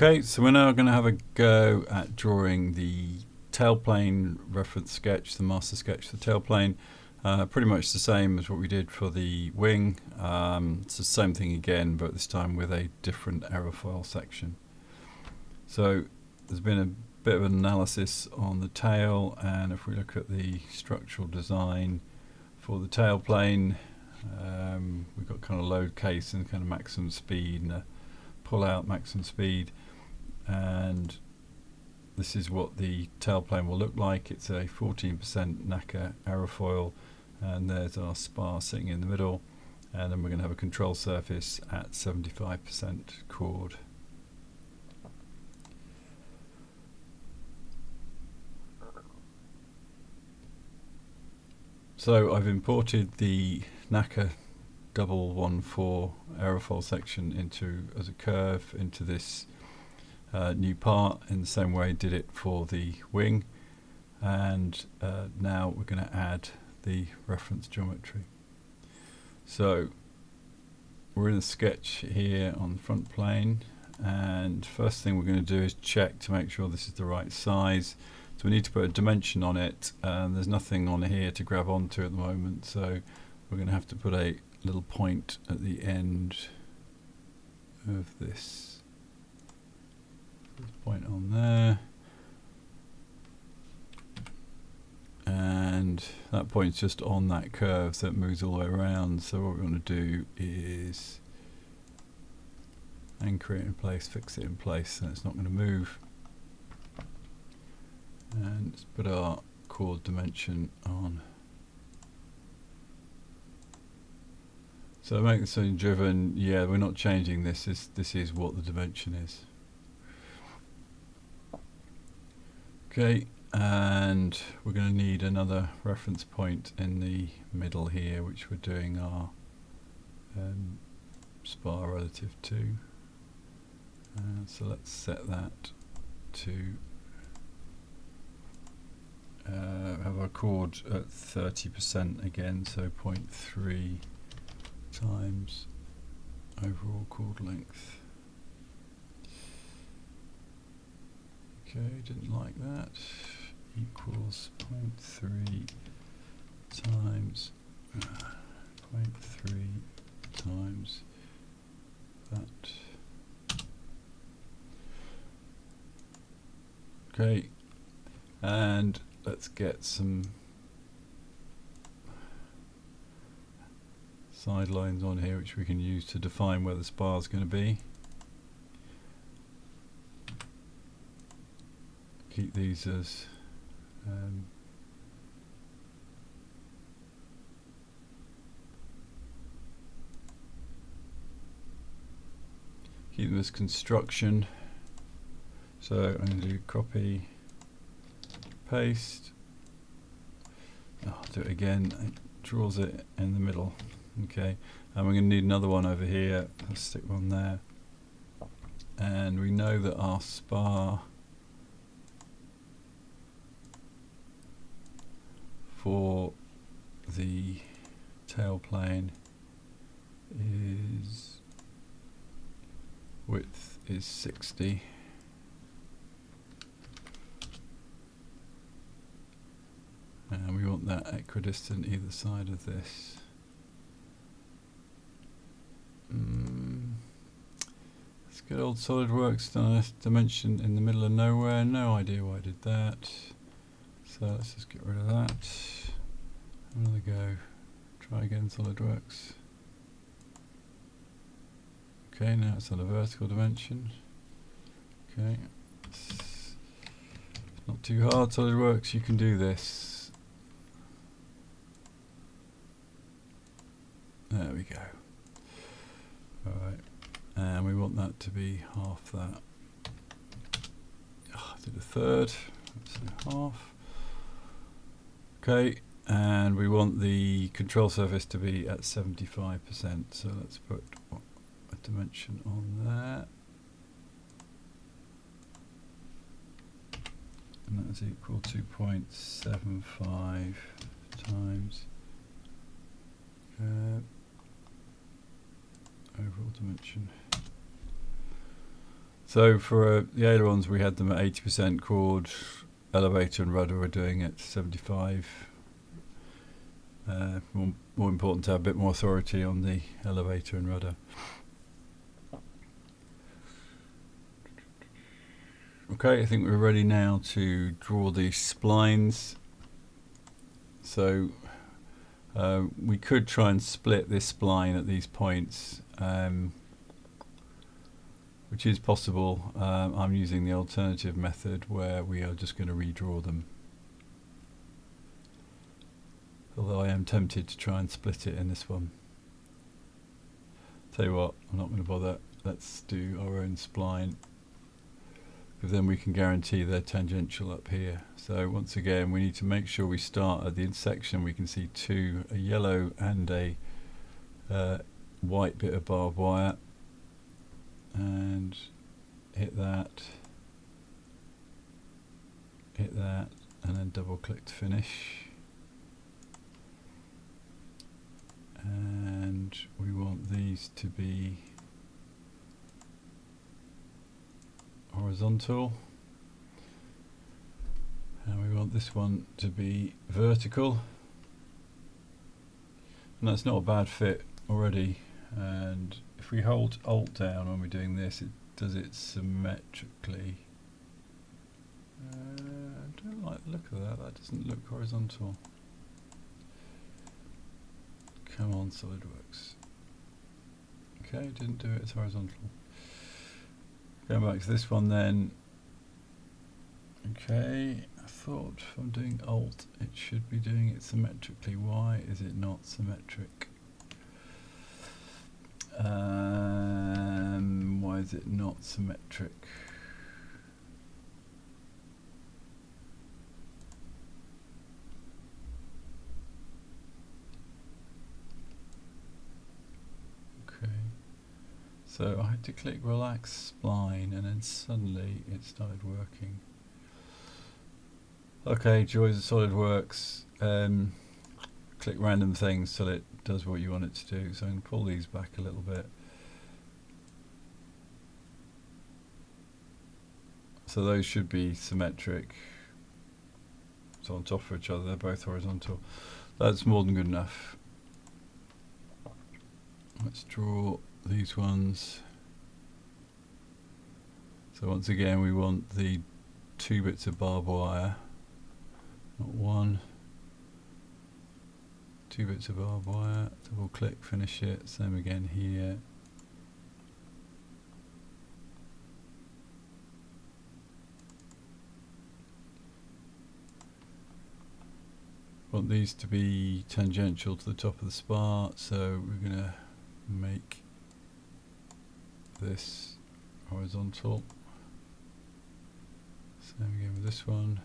Okay, so we're now going to have a go at drawing the tailplane reference sketch, the master sketch for the tailplane. Pretty much the same as what we did for the wing. It's the same thing again, but this time with a different aerofoil section. So there's been a bit of an analysis on the tail, and if we look at the structural design for the tailplane, we've got kind of load case and kind of maximum speed and a pull out maximum speed, and this is what the tailplane will look like. It's a 14% NACA aerofoil, and there's our spar sitting in the middle, and then we're going to have a control surface at 75% chord. So I've imported the NACA 114 aerofoil section as a curve into this new part in the same way I did it for the wing, and now we're going to add the reference geometry. So we're in the sketch here on the front plane, and first thing we're going to do is check to make sure this is the right size. So we need to put a dimension on it, and there's nothing on here to grab onto at the moment, so we're going to have to put a little point at the end of this. Point on there, and that point's just on that curve, so it moves all the way around. So what we want to do is anchor it in place, fix it in place, and it's not going to move. And let's put our chord dimension on. So make this something driven. Yeah, we're not changing this. This is what the dimension is. Okay, and we're going to need another reference point in the middle here, which we're doing our spar relative to. So let's set that to have our chord at 30% again, so 0.3 times overall chord length. Okay, didn't like that. Equals 0.3 times 0.3 times that. Okay, and let's get some side lines on here which we can use to define where the spar is going to be. Keep these as keep them as construction. So I'm going to do copy, paste. I'll do it again. It draws it in the middle. Okay, and we're going to need another one over here. Let's stick one there. And we know that our spar for the tailplane is width is 60, and we want that equidistant either side of this. Let's get old SolidWorks dimension in the middle of nowhere. No idea why I did that. So let's just get rid of that. Another go. Try again, SolidWorks. Okay, now it's on a vertical dimension. Okay, it's not too hard, SolidWorks. You can do this. There we go. All right, and we want that to be half that. I did a third. Let's do half. Okay, and we want the control surface to be at 75%, so let's put a dimension on that, and that is equal to 0.75 times overall dimension. So for the ailerons, we had them at 80% chord. Elevator and rudder we're doing at 75. More important to have a bit more authority on the elevator and rudder. Okay, I think we're ready now to draw the splines. So we could try and split this spline at these points, which is possible. I'm using the alternative method where we are just going to redraw them. Although I am tempted to try and split it in this one. Tell you what, I'm not going to bother. Let's do our own spline, because then we can guarantee they're tangential up here. So once again, we need to make sure we start at the intersection. We can see two, a yellow and a white bit of barbed wire, and hit that, and then double click to finish. And we want these to be horizontal, and we want this one to be vertical, and that's not a bad fit already. And if we hold Alt down when we're doing this, it does it symmetrically. I don't like the look of that. That doesn't look horizontal. Come on, SolidWorks. Okay, didn't do it, it's horizontal. Going back to this one then. Okay, I thought if I'm doing Alt, it should be doing it symmetrically. Why is it not symmetric? Why is it not symmetric? So I had to click relax spline, and then suddenly it started working. Okay, joys of SolidWorks. Click random things till it does what you want it to do. So I'm going to pull these back a little bit. So those should be symmetric. So on top of each other, they're both horizontal. That's more than good enough. Let's draw these ones. So once again, we want the two bits of barbed wire, not one. Two bits of barbed wire, double click, finish it. Same again here. Want these to be tangential to the top of the spar, so we're going to make this horizontal. Same again with this one.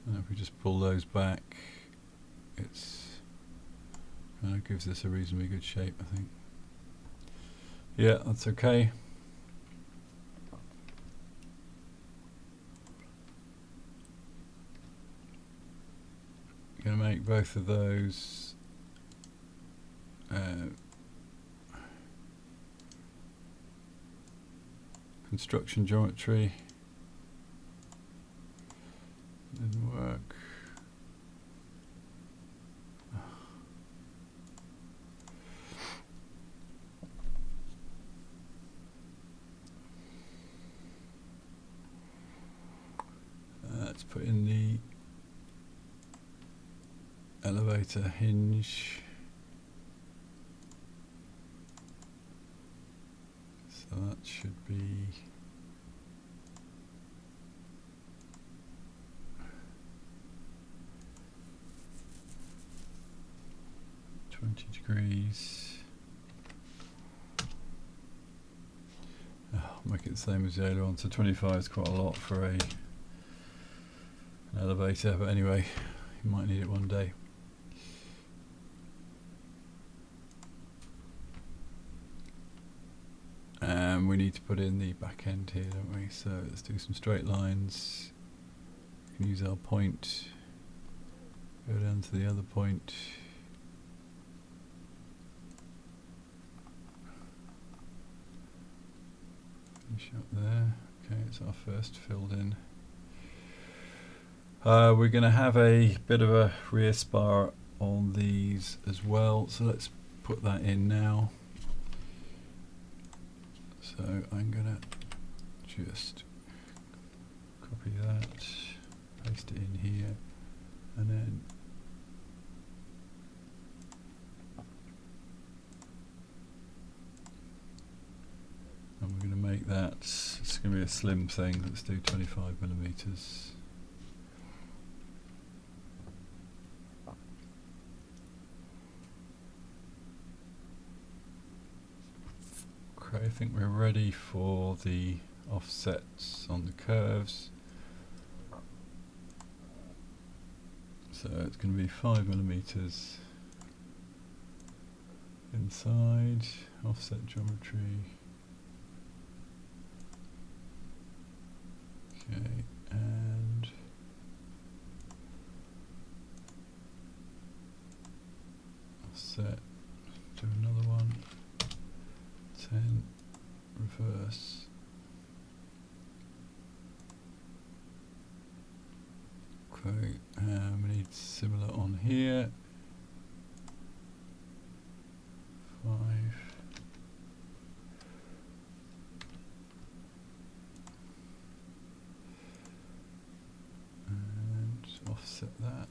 And if we just pull those back, it's kind of gives this a reasonably good shape, I think. Yeah, that's okay. Going to make both of those construction geometry. Didn't work. Let's put in the elevator hinge. So that should be 20 degrees. Make it the same as the aileron. So 25 is quite a lot for an elevator, but anyway, you might need it one day. And we need to put in the back end here, don't we? So let's do some straight lines. We can use our point Go down to the other point. Finish up there. Okay, it's our first filled in. We're going to have a bit of a rear spar on these as well, so let's put that in now. So I'm going to just copy that, paste it in here, and then we're going to make that, it's going to be a slim thing, let's do 25 millimeters. Okay, I think we're ready for the offsets on the curves. So it's going to be 5 millimeters inside, offset geometry. Okay, and offset, do another one, 10, reverse. Okay, we need similar on here, 5. And offset that.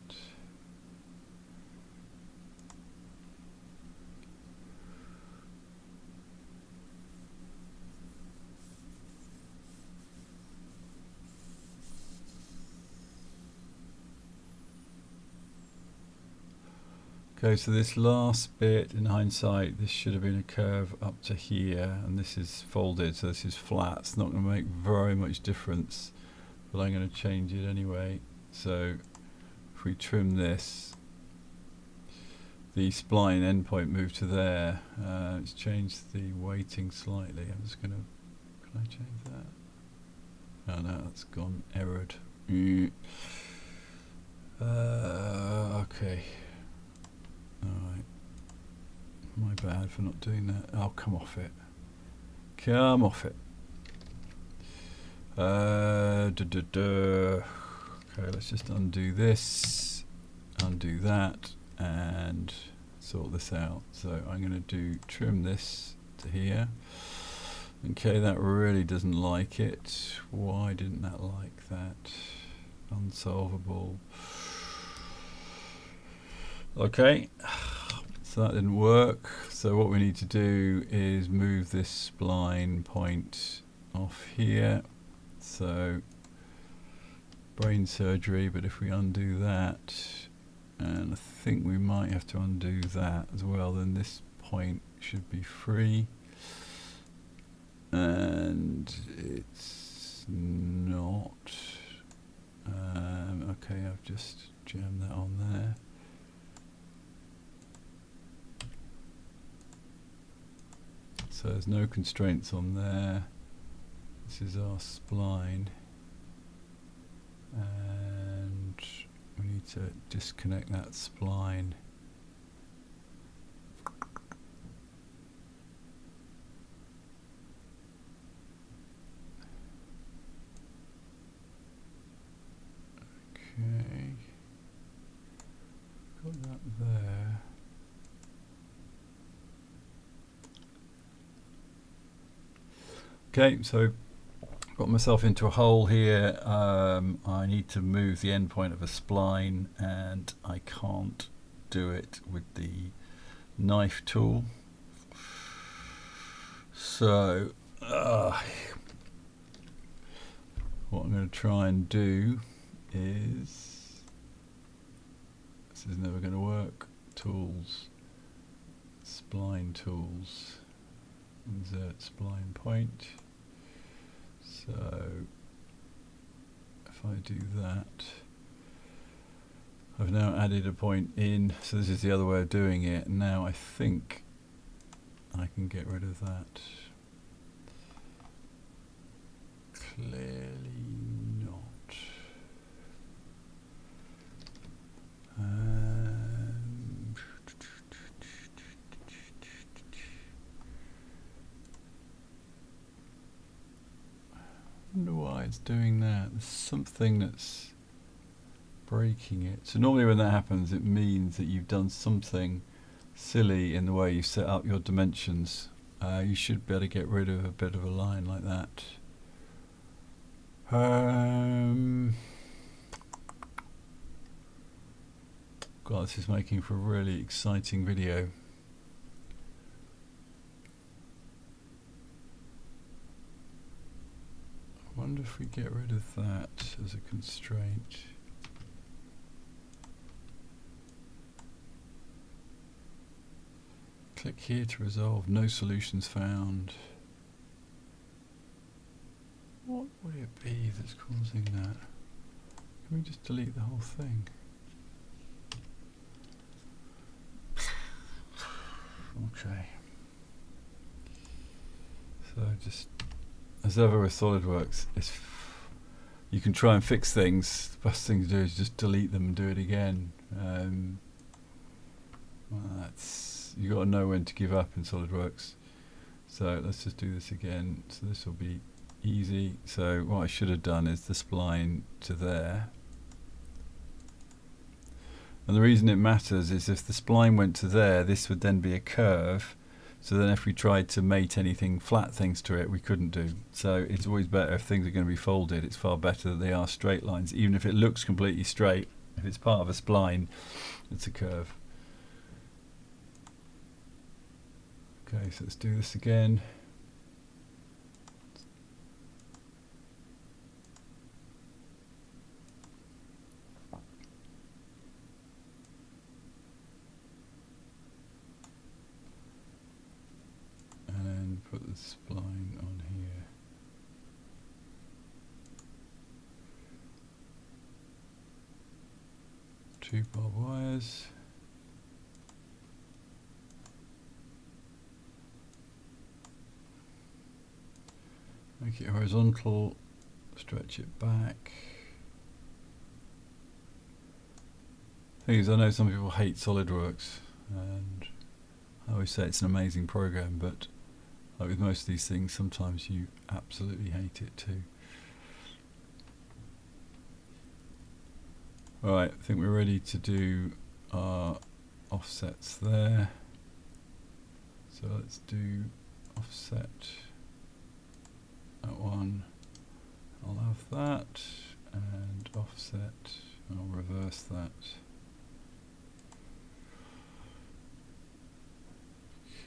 Okay, so this last bit, in hindsight, this should have been a curve up to here, and this is folded, so this is flat. It's not going to make very much difference, but I'm going to change it anyway. So if we trim this, the spline endpoint moved to there. It's changed the weighting slightly. I'm just going to, can I change that? Oh no, that's gone errored. Okay. Alright, my bad for not doing that. Oh, come off it. Come off it. Okay, let's just undo this, undo that, and sort this out. So I'm going to do trim this to here. Okay, that really doesn't like it. Why didn't that like that? Unsolvable. Okay, so that didn't work. So what we need to do is move this spline point off here. So brain surgery, but if we undo that, and I think we might have to undo that as well, then this point should be free. And it's not. Okay, I've just jammed that on there. So there's no constraints on there. This is our spline, and we need to disconnect that spline. Okay, got that there. Okay, so got myself into a hole here. I need to move the end point of a spline, and I can't do it with the knife tool. So what I'm going to try and do is, this is never going to work, tools, spline tools, insert spline point. So if I do that, I've now added a point in, so this is the other way of doing it. Now I think I can get rid of that. Clearly not. that's doing that? There's something that's breaking it. So normally when that happens, it means that you've done something silly in the way you set up your dimensions. You should be able to get rid of a bit of a line like that. God, this is making for a really exciting video. I wonder if we get rid of that as a constraint. Click here to resolve. No solutions found. What would it be that's causing that? Can we just delete the whole thing? Okay. So just, as ever with SolidWorks, you can try and fix things. The best thing to do is just delete them and do it again. Well, you got to know when to give up in SolidWorks. So let's just do this again. So this will be easy. So what I should have done is the spline to there. And the reason it matters is if the spline went to there, this would then be a curve. So then if we tried to mate anything, flat things to it, we couldn't do. So it's always better if things are going to be folded. It's far better that they are straight lines. Even if it looks completely straight, if it's part of a spline, it's a curve. Okay, so let's do this again. And then put the spline on here. Two barbed wires. Make it horizontal, stretch it back. Thing is, I know some people hate SolidWorks, and I always say it's an amazing program, but like with most of these things, sometimes you absolutely hate it too. Alright, I think we're ready to do our offsets there. So let's do offset. That one, I'll have that, and offset, I'll reverse that.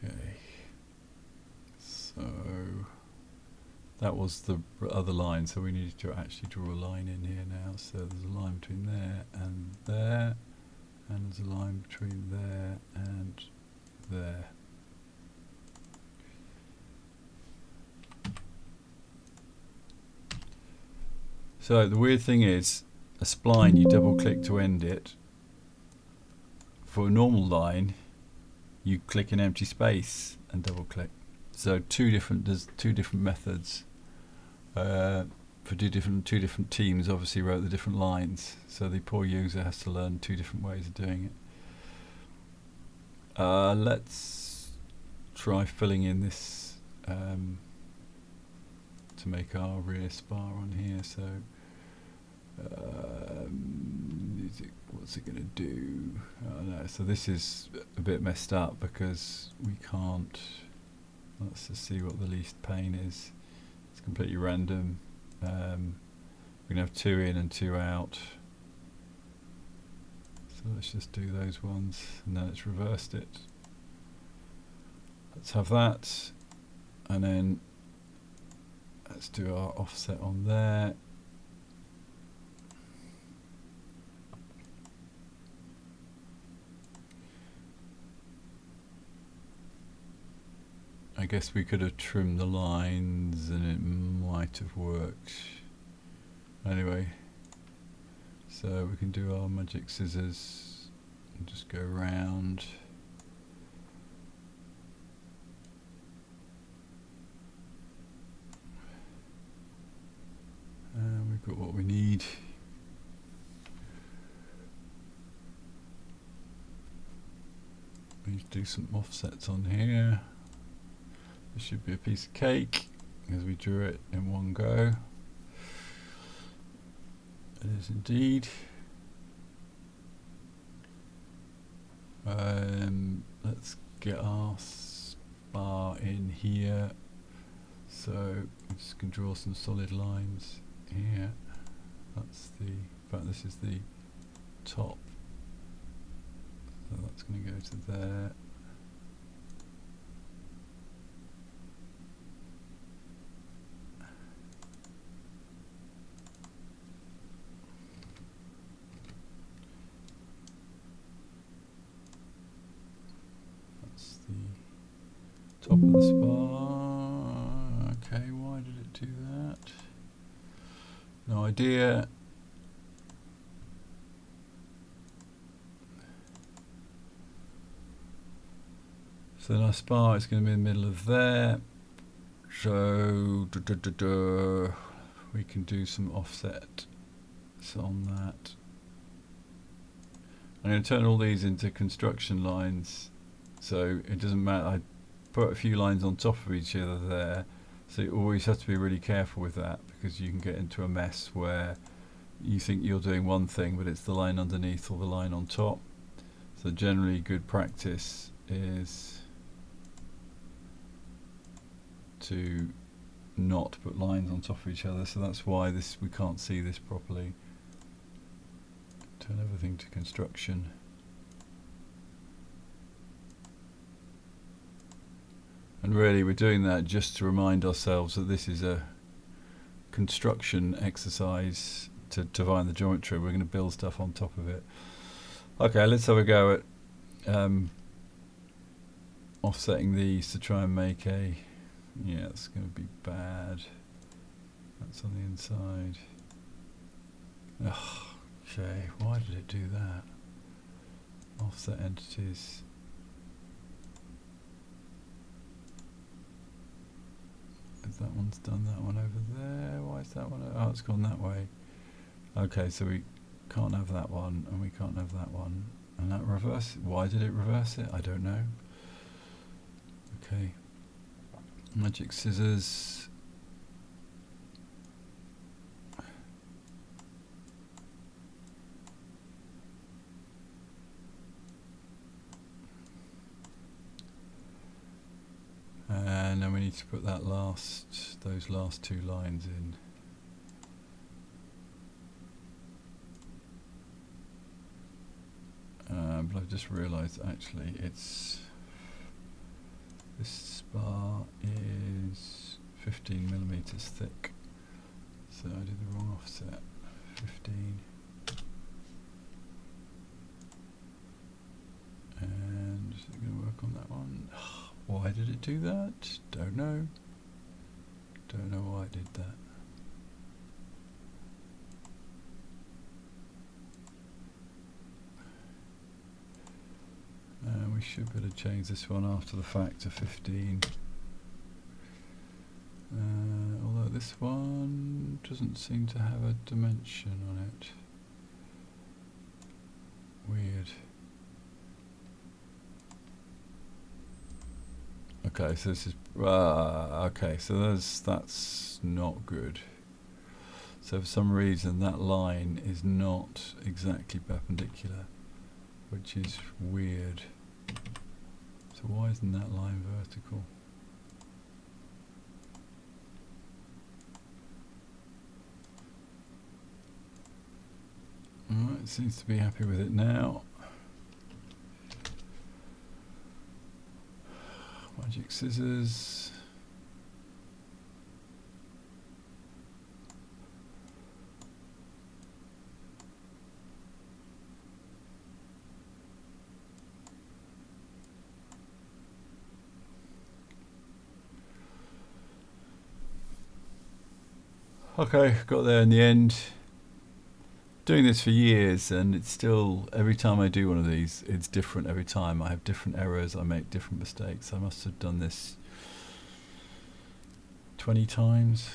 Okay, so that was the other line, so we needed to actually draw a line in here now. So there's a line between there, and there's a line between there and there. So the weird thing is, a spline, you double click to end it. For a normal line, you click an empty space and double click. So there's two different methods. For two different teams obviously wrote the different lines. So the poor user has to learn two different ways of doing it. Let's try filling in this to make our rear spar on here. So what's it going to do? Oh no, so this is a bit messed up because we can't. Let's just see what the least pain is. It's completely random. We're going to have 2 in and 2 out. So let's just do those ones, and then it's reversed it. Let's have that, and then let's do our offset on there. I guess we could have trimmed the lines and it might have worked. Anyway, so we can do our magic scissors and just go around. And we've got what we need. We need to do some offsets on here. This should be a piece of cake because we drew it in one go. It is indeed. Let's get our spar in here. So I'm just going to draw some solid lines here. That's the, in fact this is the top. So that's going to go to there. That's the top of the spar. Okay, why did it do that? No idea. So then our spar is going to be in the middle of there. So we can do some offset on that. I'm going to turn all these into construction lines, so it doesn't matter. I put a few lines on top of each other there, so you always have to be really careful with that, because you can get into a mess where you think you're doing one thing but it's the line underneath or the line on top. So generally good practice is to not put lines on top of each other, so that's why this, we can't see this properly. Turn everything to construction. And really we're doing that just to remind ourselves that this is a construction exercise to find the geometry. We're going to build stuff on top of it. Okay, let's have a go at offsetting these to try and make a, yeah, it's going to be bad. That's on the inside. Ugh, okay, why did it do that? Offset entities. That one's done that one over there. Why is that one? Oh, it's gone that way. Okay, so we can't have that one, and we can't have that one. And that reverse. Why did it reverse it? I don't know. Okay. Magic scissors. And then we need to put that those last two lines in. But I've just realised actually it's, this spar is 15 millimeters thick, so I did the wrong offset. 15. And is it going to work on that one? Why did it do that? Don't know. Don't know why it did that. We should be able to change this one after the fact to 15. Although this one doesn't seem to have a dimension on it. Weird. Okay, so this is okay. So that's not good. So for some reason that line is not exactly perpendicular, which is weird. So why isn't that line vertical? Alright, it seems to be happy with it now. Magic scissors. Okay, got there in the end. Doing this for years, and it's still, every time I do one of these, it's different every time. I have different errors, I make different mistakes. I must have done this 20 times.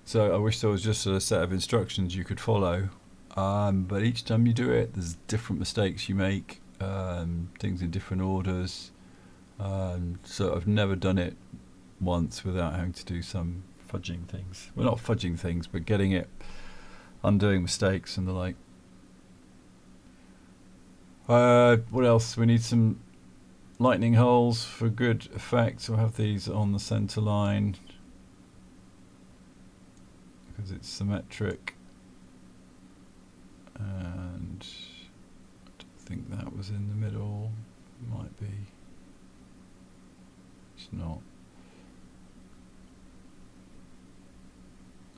So I wish there was just a set of instructions you could follow, but each time you do it, there's different mistakes you make, things in different orders. So I've never done it once without having to do some fudging things. Well, not fudging things, but getting it, undoing mistakes and the like. What else? We need some lightning holes for good effect. So we'll have these on the center line because it's symmetric. And I don't think that was in the middle. Might be. It's not.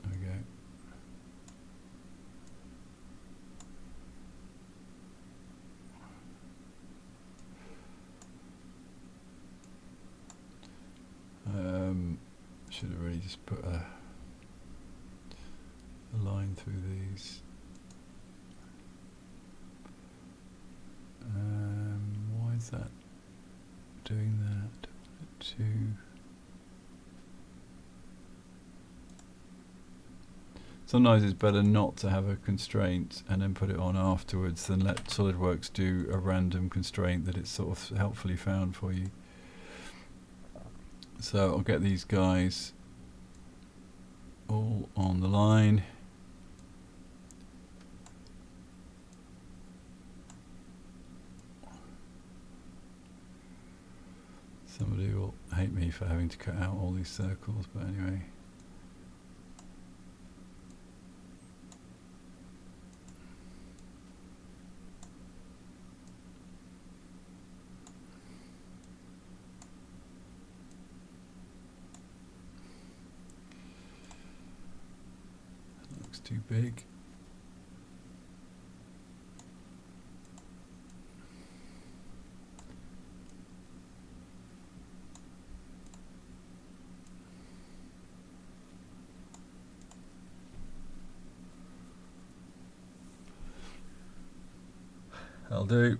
There we go. Should have really just put a line through these. Why is that doing that? Sometimes it's better not to have a constraint and then put it on afterwards than let SolidWorks do a random constraint that it's sort of helpfully found for you. So I'll get these guys all on the line. Somebody will hate me for having to cut out all these circles, but anyway. Looks too big. I'll do.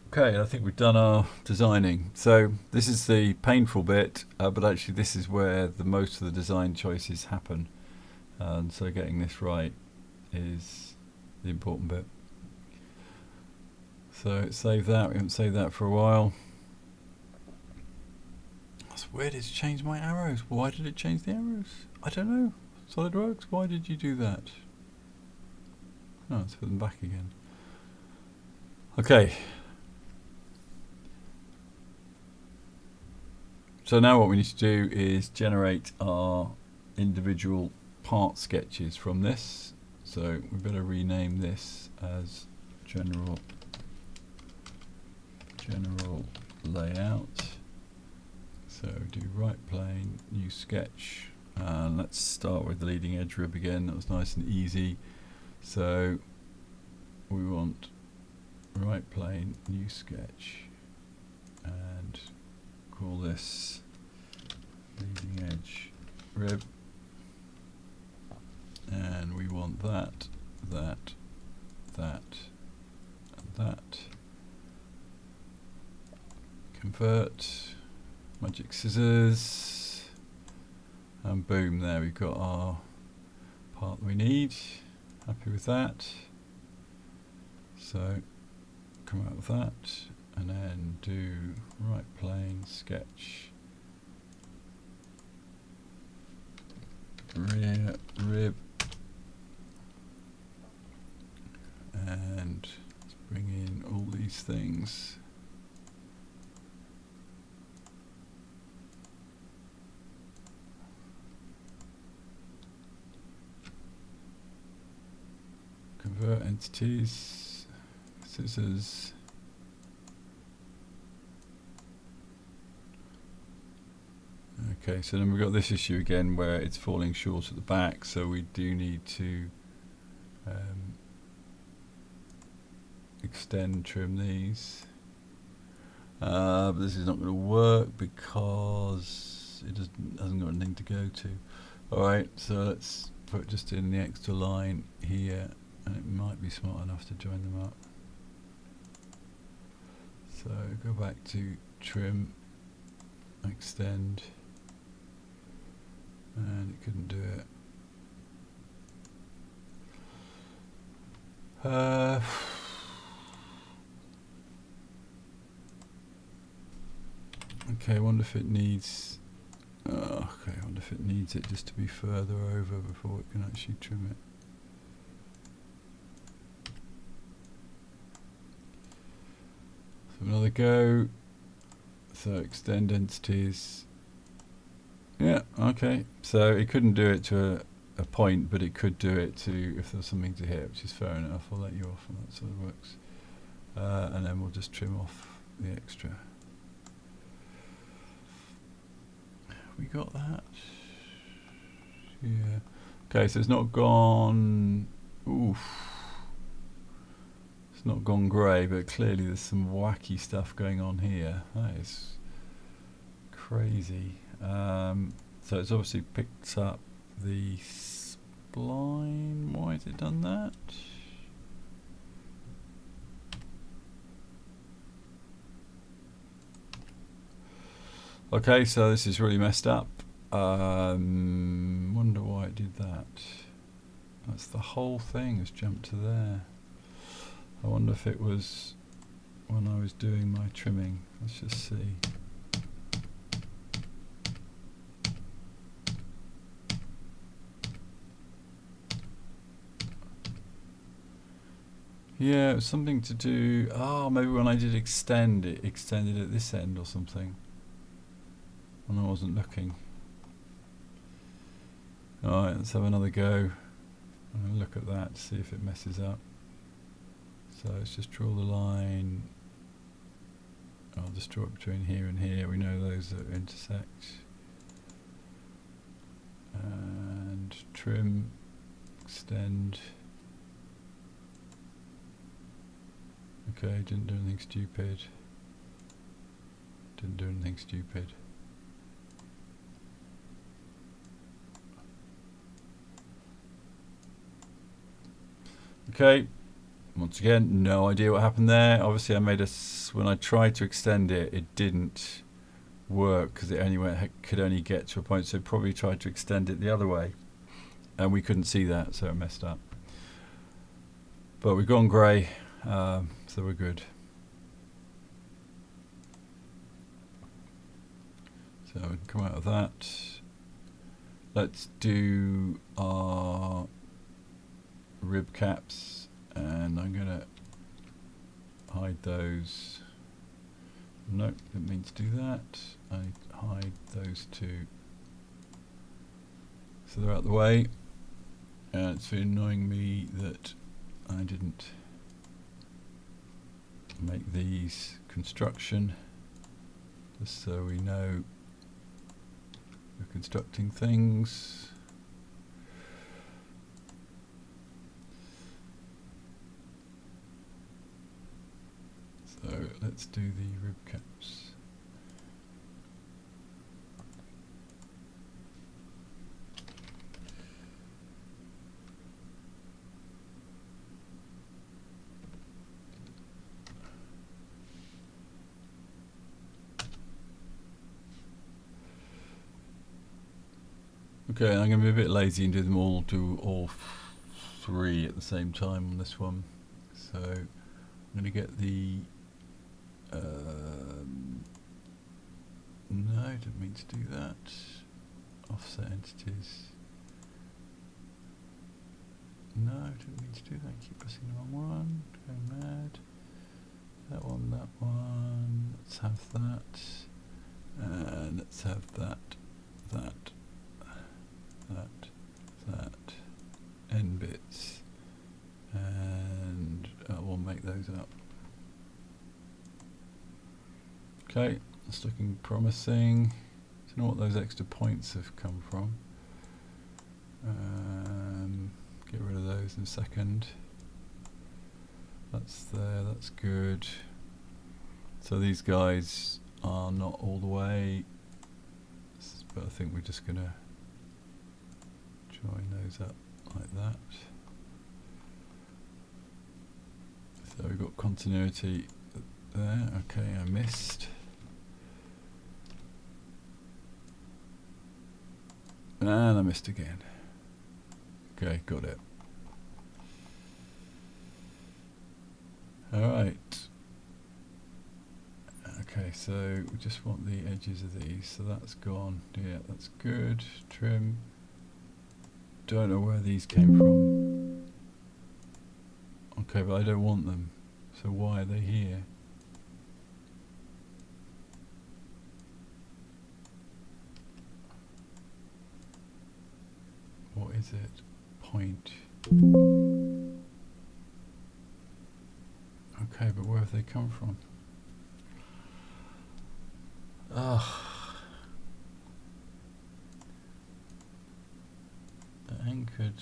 Okay, I think we've done our designing. So this is the painful bit, but actually this is where the most of the design choices happen. And so getting this right is the important bit. So save that. We haven't saved that for a while. That's weird. It's changed my arrows. Why did it change the arrows? I don't know. SolidWorks, why did you do that? Oh, let's put them back again. Okay. So now what we need to do is generate our individual part sketches from this. So we better rename this as general layout. So do right plane, new sketch, and let's start with the leading edge rib again. That was nice and easy. So we want right plane, new sketch, and call this leading edge rib, and we want that, and that. Convert, magic scissors, and boom, there we've got our part that we need. Happy with that. So come out with that, and then do right plane, sketch, rear rib, and let's bring in all these things. Convert entities, scissors, okay, so then we've got this issue again where it's falling short at the back, so we do need to extend, trim these, but this is not going to work because it hasn't got anything to go to. Alright, so let's put just in the extra line here, and it might be smart enough to join them up. So go back to trim, extend, and it couldn't do it. Okay, I wonder if it needs. Okay, if it needs it just to be further over before it can actually trim it. So another go. So extend entities. Yeah, okay. So it couldn't do it to a point, but it could do it to if there's something to hit, which is fair enough. I'll let you off on that sort of works. And then we'll just trim off the extra. We got that. Yeah. Okay, so it's not gone. Oof. It's not gone grey, but clearly there's some wacky stuff going on here. That is crazy. So it's obviously picked up the spline. Why has it done that? Okay, so this is really messed up. Wonder why it did that. That's the whole thing has jumped to there. I wonder if it was when I was doing my trimming. Let's just see. Yeah, it was something to do. Oh, maybe when I did extend it, extended at this end or something. And I wasn't looking. Alright, let's have another go. I'm going to look at that to see if it messes up. So let's just draw the line. I'll just draw it between here and here. We know those that intersect. And trim, extend. Okay, didn't do anything stupid. Didn't do anything stupid. Okay, once again, no idea what happened there. Obviously I made when I tried to extend it, it didn't work because it only could only get to a point, so probably tried to extend it the other way. And we couldn't see that, so it messed up. But we've gone grey, so we're good. So we can come out of that. Let's do our rib caps, and I'm going to hide those. Nope, didn't mean to do that. I hide those two. So they're out the way. And it's annoying me that I didn't make these construction, just so we know we're constructing things. So let's do the rib caps. Okay, I'm going to be a bit lazy and do all three at the same time on this one. So I'm going to get the no, I didn't mean to do that. Offset entities. No, I didn't mean to do that. Keep pressing the wrong one. Go mad. That one, that one. Let's have that. And let's have that, that, that. End bits. And we'll make those up. Okay, it's looking promising. Don't know what those extra points have come from. Get rid of those in a second. That's there, that's good. So these guys are not all the way, but I think we're just going to join those up like that. So we've got continuity there. Okay, I missed. And I missed again. Okay, got it. Alright. Okay, so we just want the edges of these, so that's gone. Yeah, that's good. Trim. Don't know where these came from. Okay, but I don't want them. So why are they here? What is it? Point. Okay, but where have they come from? Ah, they're anchored.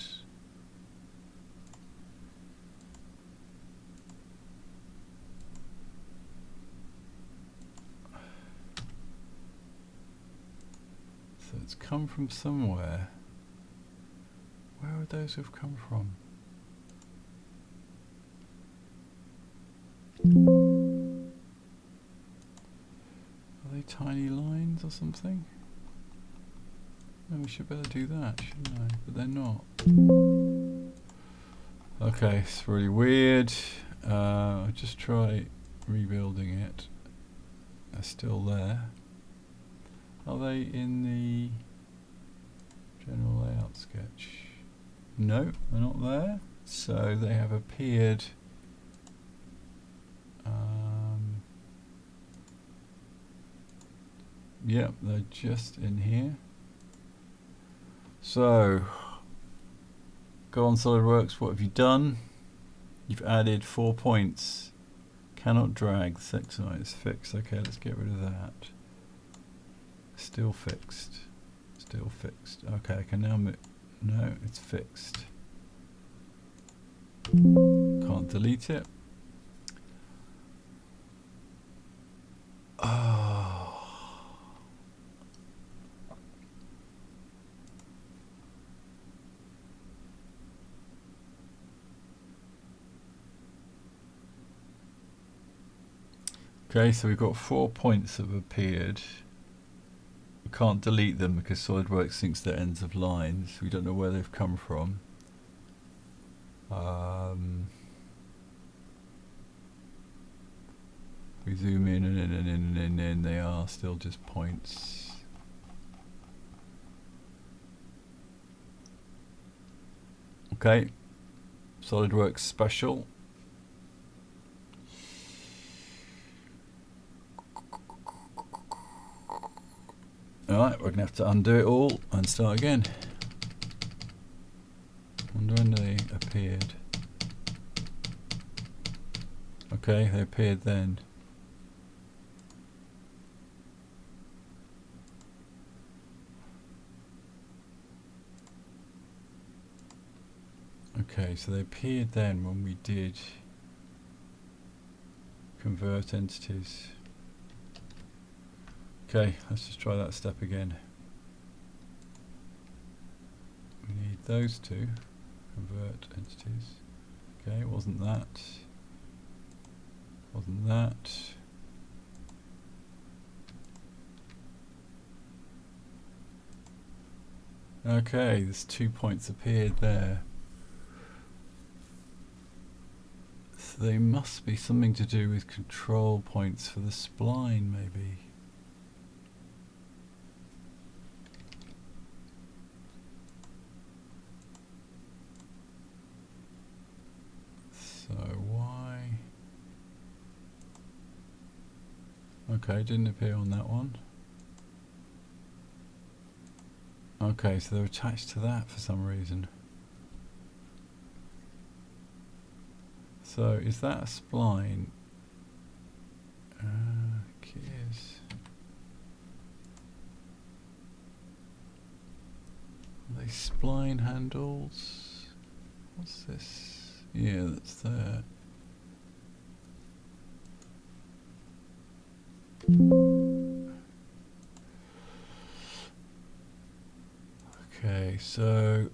So it's come from somewhere. Where would those have come from? Are they tiny lines or something? No, we should better do that, shouldn't I? But they're not. Okay, it's really weird. I'll just try rebuilding it. They're still there. Are they in the general layout sketch? No, they're not there. So they have appeared. Yep, they're just in here. So, go on SolidWorks, what have you done? You've added 4 points. Cannot drag, the section is fixed. Okay, let's get rid of that. Still fixed. Still fixed. Okay, I can now move. No, it's fixed. Can't delete it. Oh. Okay, so we've got 4 points that have appeared. We can't delete them because SolidWorks thinks they're ends of lines. We don't know where they've come from. We zoom in and in and in and in and in. They are still just points. Okay, SolidWorks special. Alright, we're going to have to undo it all and start again. Wonder when they appeared. Okay, they appeared then. Okay, so they appeared then when we did convert entities. Okay, let's just try that step again. We need those two, convert entities. Okay, it wasn't that. Wasn't that. Okay, there's 2 points appeared there. So they must be something to do with control points for the spline, maybe. So why? Okay, didn't appear on that one. Okay, so they're attached to that for some reason. So is that a spline? Gears. Are they spline handles? What's this? Yeah, that's there. Okay, so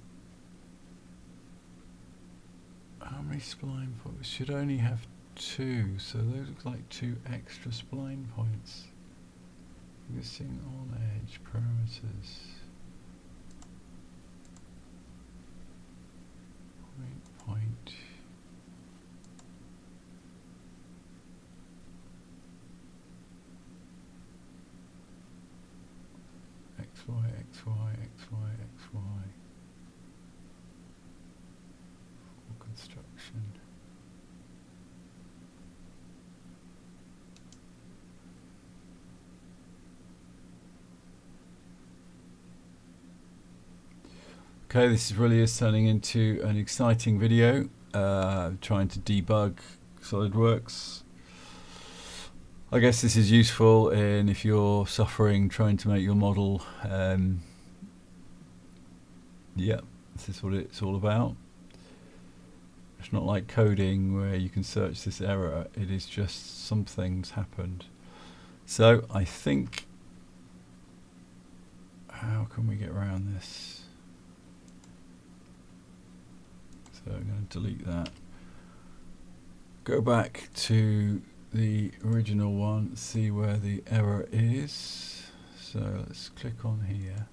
how many spline points? Should only have 2, so those look like 2 extra spline points. Missing on edge parameters. Point. For construction. Okay, this really is turning into an exciting video, trying to debug SolidWorks. I guess this is useful in if you're suffering trying to make your model. Yeah, this is what it's all about. It's not like coding where you can search this error, it is just something's happened. So I think, how can we get around this? So I'm going to delete that. Go back to the original one, see where the error is. So let's click on here.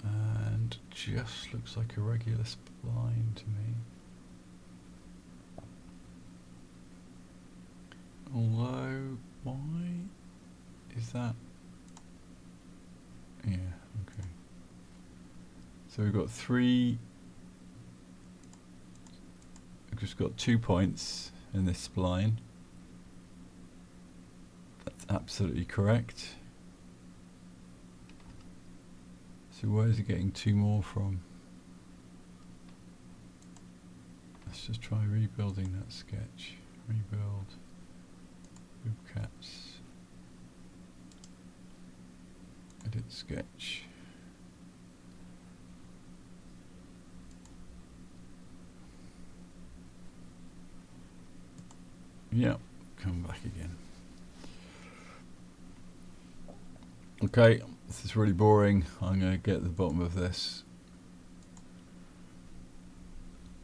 And just looks like a regular spline to me. Although, why is that? Yeah, okay. So we've got we've just got 2 points in this spline. That's absolutely correct. So where is it getting 2 more from? Let's just try rebuilding that sketch. Rebuild. Boobcats. Edit sketch. Yeah, come back again. Okay, this is really boring. I'm going to get to the bottom of this.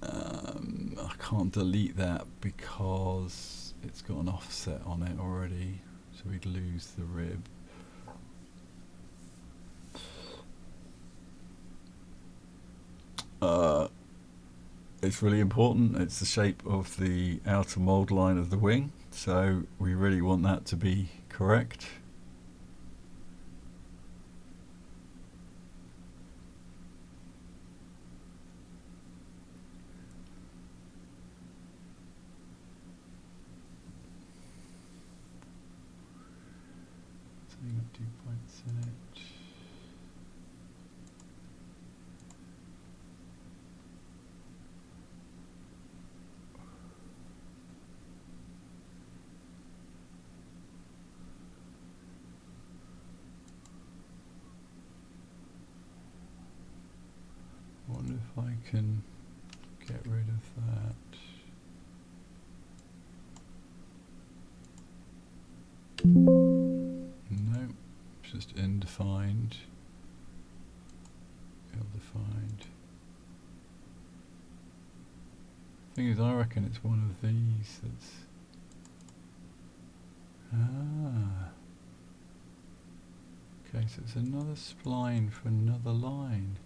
I can't delete that because it's got an offset on it already, so we'd lose the rib. It's really important. It's the shape of the outer mold line of the wing, so we really want that to be correct. So you got 2 points in it. I wonder if I can get rid of that. No, it's just undefined. Ill-defined. Thing is, I reckon it's one of these that's. Okay, so it's another spline for another line.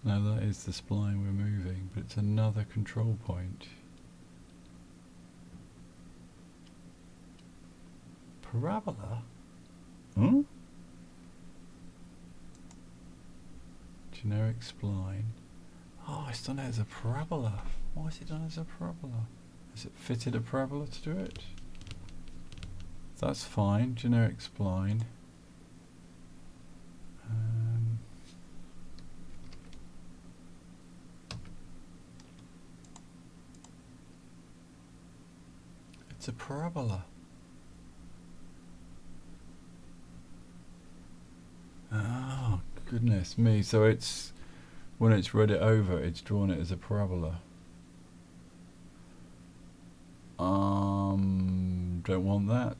Now that is the spline we're moving, but it's another control point. Parabola? Hmm? Generic spline. Oh, it's done it as a parabola. Why is it done as a parabola? Has it fitted a parabola to do it? That's fine. Generic spline. It's a parabola. Oh, goodness me. So it's, when it's read it over, it's drawn it as a parabola. Don't want that.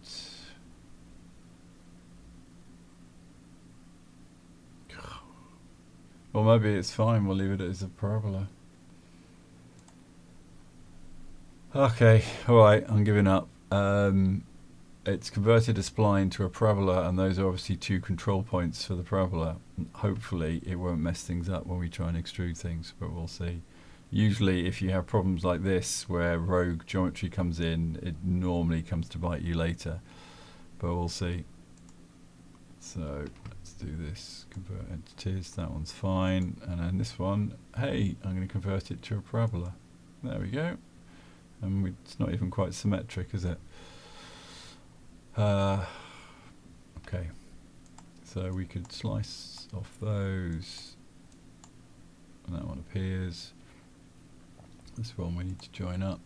Well, maybe it's fine. We'll leave it as a parabola. Okay, alright, I'm giving up. it's converted a spline to a parabola, and those are obviously 2 control points for the parabola. Hopefully it won't mess things up when we try and extrude things, but we'll see. Usually if you have problems like this where rogue geometry comes in, it normally comes to bite you later, but we'll see. So let's do this, convert entities, that one's fine, and then this one, hey, I'm going to convert it to a parabola. There we go. And it's not even quite symmetric, is it? Okay, so we could slice off those, and that one appears. This one we need to join up.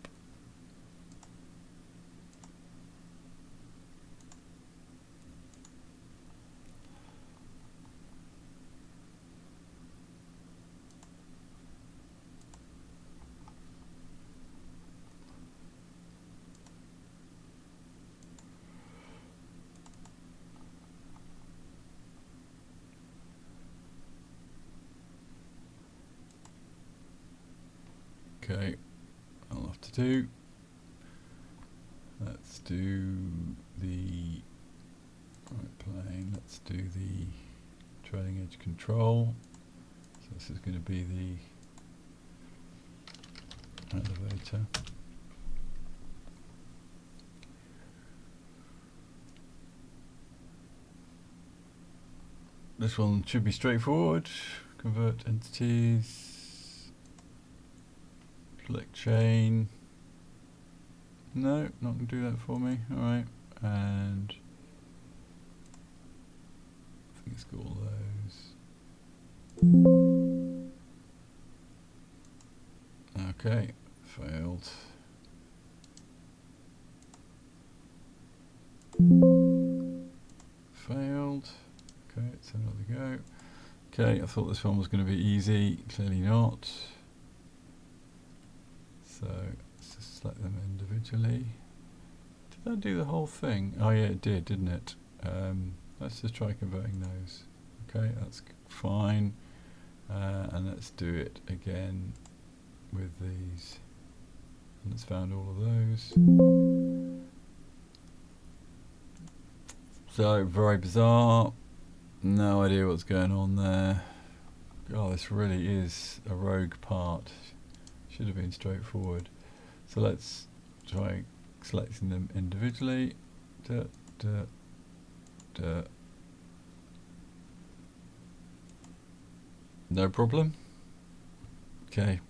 Okay, I'll have to do. Let's do the right plane. Let's do the trailing edge control. So this is going to be the elevator. This one should be straightforward. Convert entities. Select chain. No, not going to do that for me. Alright, and I think it's got all those. Okay, failed. Failed. Okay, it's another go. Okay, I thought this one was going to be easy. Clearly not. So let's just select them individually. Did that do the whole thing? Oh yeah, it did, didn't it? Let's just try converting those. Okay, that's fine. And let's do it again with these. And it's found all of those. So very bizarre. No idea what's going on there. Oh, this really is a rogue part. Should have been straightforward. So let's try selecting them individually. No problem. Okay.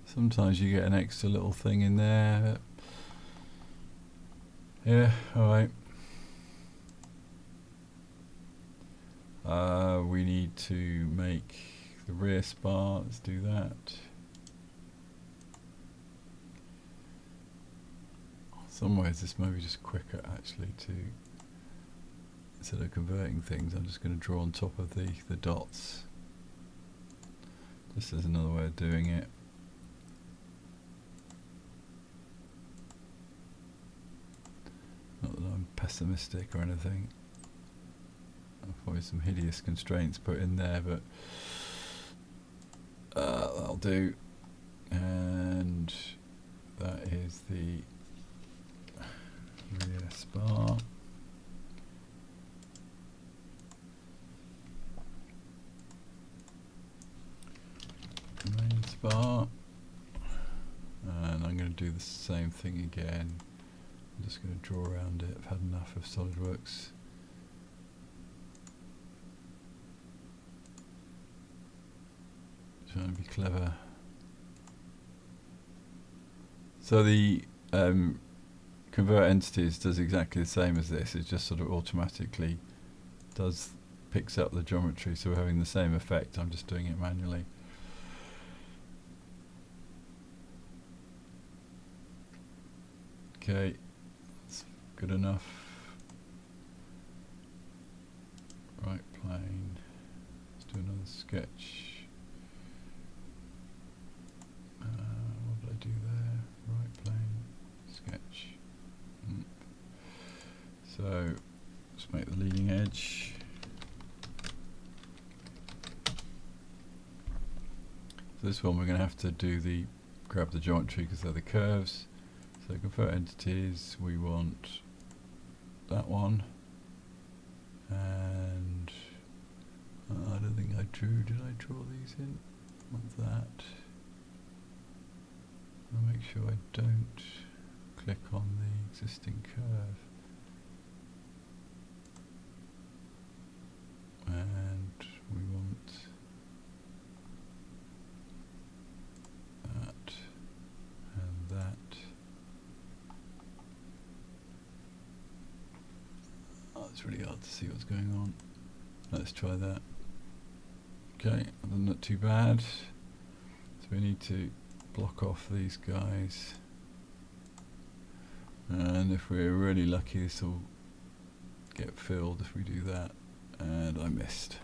Sometimes you get an extra little thing in there. Yeah, alright. We need to make the rear spar. Let's do that. Some ways this may be just quicker actually to, instead of converting things, I'm just going to draw on top of the dots. This is another way of doing it. Not that I'm pessimistic or anything. I'll probably some hideous constraints put in there, but that'll do. And that is the rear spar. Main spar. And I'm going to do the same thing again. I'm just going to draw around it. I've had enough of SolidWorks. Trying to be clever. So the convert entities does exactly the same as this. It just sort of automatically picks up the geometry, so we're having the same effect. I'm just doing it manually. Okay, that's good enough. Right plane. Let's do another sketch. What did I do there? Right plane, sketch. So let's make the leading edge. So this one we're going to have to do grab the geometry because they're the curves. So convert entities, we want that one, and I don't think I drew, did I draw these in? Want that. I'll make sure I don't click on the existing curve. And we want that and that. Oh, it's really hard to see what's going on. Let's try that. Okay, not too bad. So we need to block off these guys. And if we're really lucky, this will get filled if we do that. And I missed.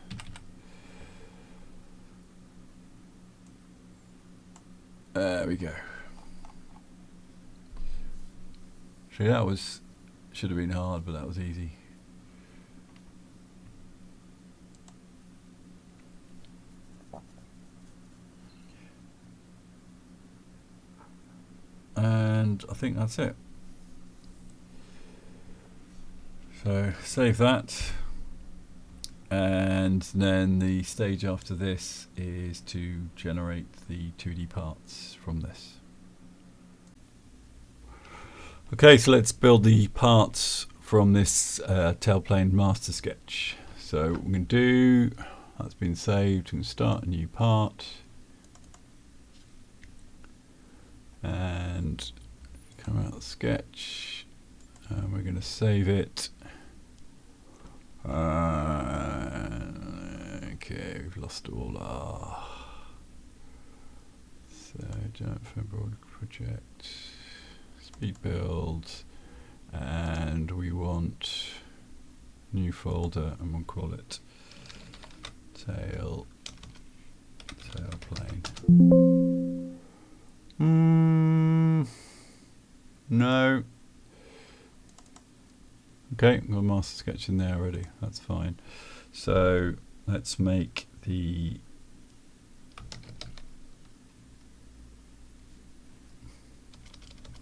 There we go. So that was, should have been hard, but that was easy. And I think that's it. So save that. And then the stage after this is to generate the 2D parts from this. Okay, so let's build the parts from this Tailplane master sketch. So what we're going to do, that's been saved, we can start a new part. And come out of the sketch, and we're going to save it. Okay, we've lost all our. So Giant Foamboard project, speed build, and we want new folder, and we'll call it Tailplane. No. Okay, got a master sketch in there already. That's fine. So let's make the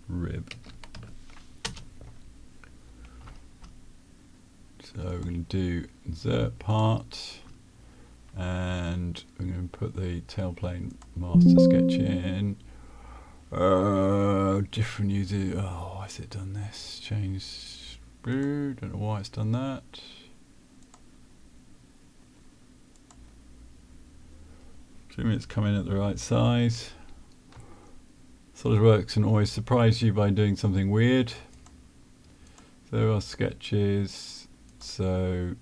rib. So we're going to do insert part, and we're going to put the Tailplane master sketch in. Different user. Oh, why has it done this? Change. Don't know why it's done that. Assuming it's coming at the right size. SolidWorks can always surprise you by doing something weird. So there are sketches. So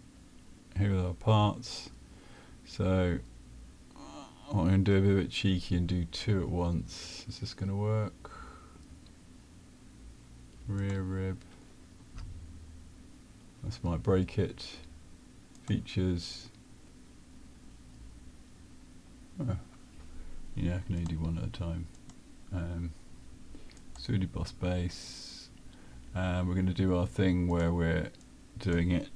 here are our parts. So I'm going to do a bit cheeky and do two at once. Is this going to work? Rear rib. This might break it. Features. Oh. Yeah, I can only do one at a time. 3D boss base. And we're going to do our thing where we're doing it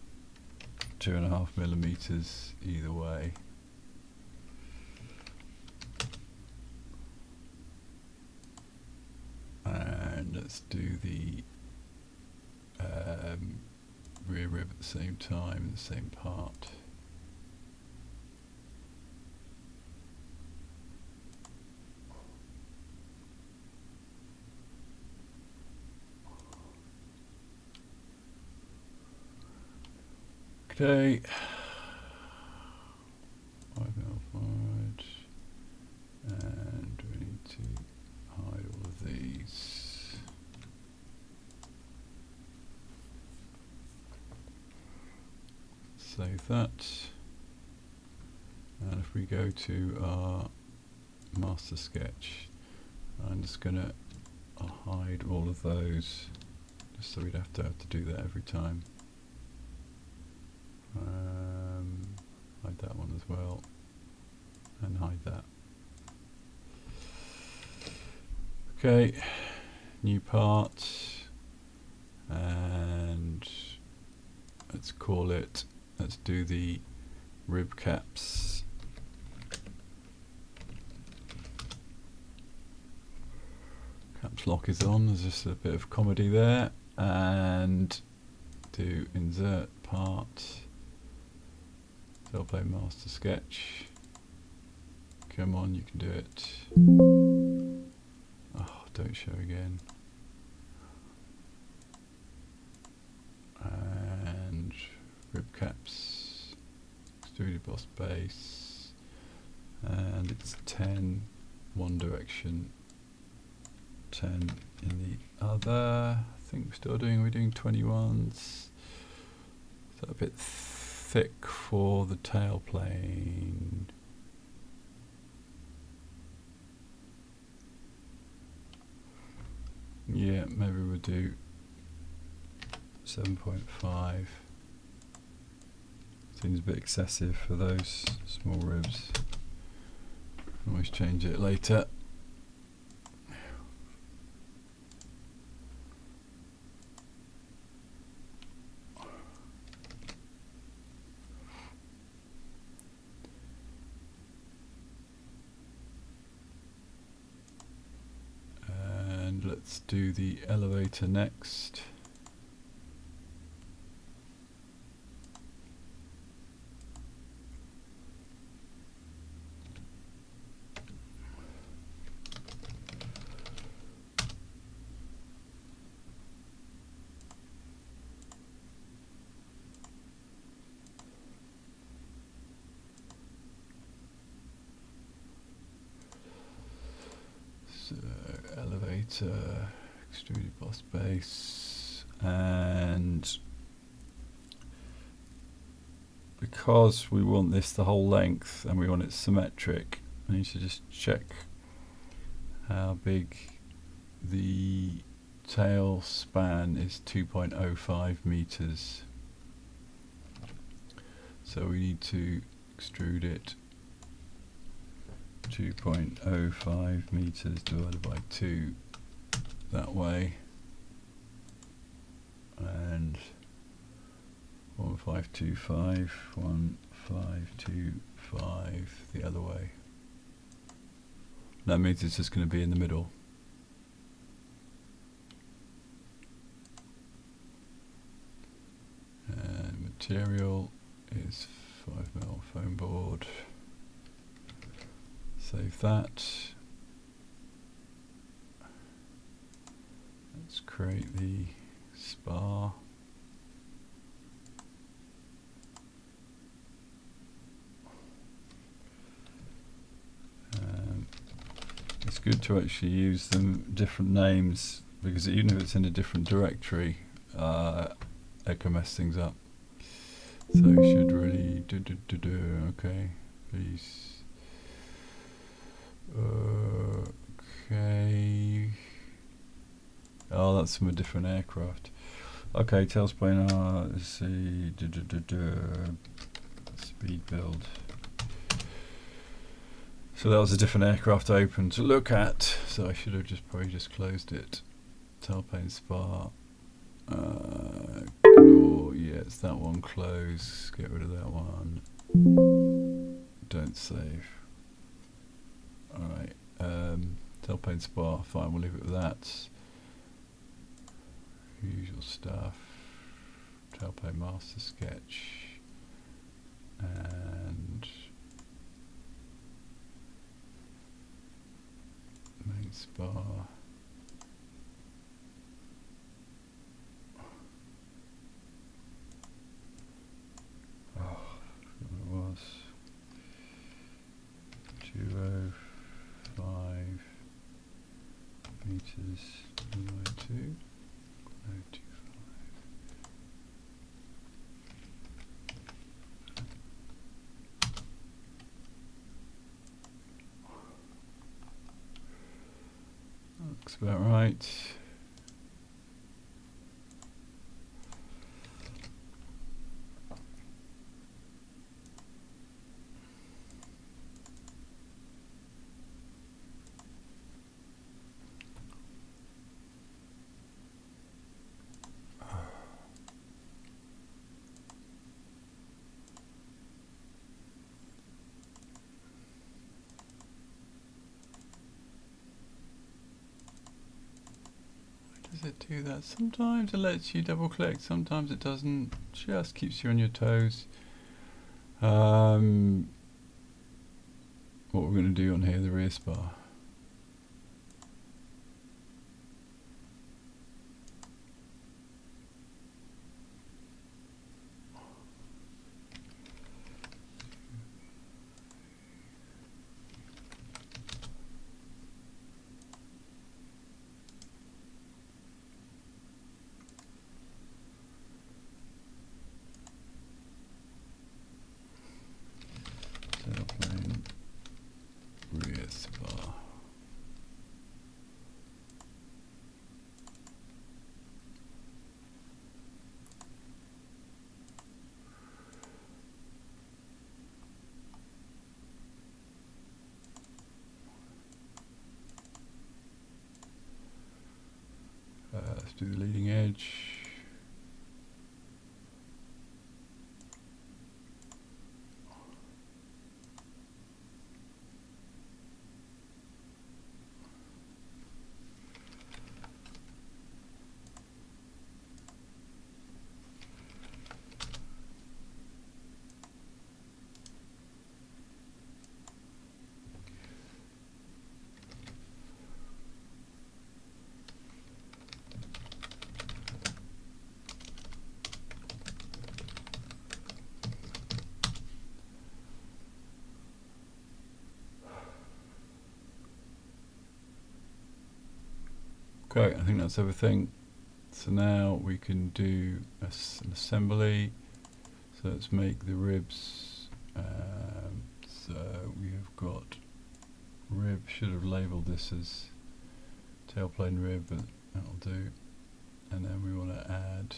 2.5 millimeters either way. And let's do the rear rib at the same time, the same part. Okay. 5 mil forward, and we need to hide all of these. Save that, and if we go to our master sketch, I'm just going to hide all of those, just so we'd have to do that every time. Hide that one as well, and hide that. Okay, new part, and let's call it, let's do the rib caps. Caps lock is on. There's just a bit of comedy there, and do insert part, Tailplane master sketch. Come on, you can do it. Oh, don't show again. And rib caps, extruded boss base, and it's 10 one direction, 10 in the other. I think we're doing 21s. Is that a bit thick for the tailplane? Yeah, maybe we'll do 7.5. Seems a bit excessive for those small ribs. Can always change it later. And let's do the elevator next. So elevator, extruded boss base, and because we want this the whole length and we want it symmetric, I need to just check how big the tail span is. 2.05 meters. So we need to extrude it 2.05 meters divided by 2 that way, and 1525 the other way. That means it's just going to be in the middle. And material is 5mm foam board. Save that. Let's create the spar. It's good to actually use them different names, because even if it's in a different directory, it can mess things up. So you should really okay, please. Okay. Oh, that's from a different aircraft. Okay, tailplane. Let's see. Speed build. So that was a different aircraft open to look at. So I should have probably just closed it. Tailplane spar. Ignore. Yeah, it's that one. Close. Get rid of that one. Don't save. Alright, tailplane spar, fine, we'll leave it with that. Usual stuff. Tailplane master sketch. And main spar. Oh, I forgot what it was. 205 meters divided by 2. 0.25. Looks about right. does it do that? Sometimes it lets you double click, sometimes it doesn't. Just keeps you on your toes. What we're going to do on here, the rear spar. Tailplane, rear spar. Let's do the leading edge. Okay, I think that's everything. So now we can do an assembly. So let's make the ribs. So we have got rib, should have labelled this as tailplane rib, but that'll do. And then we want to add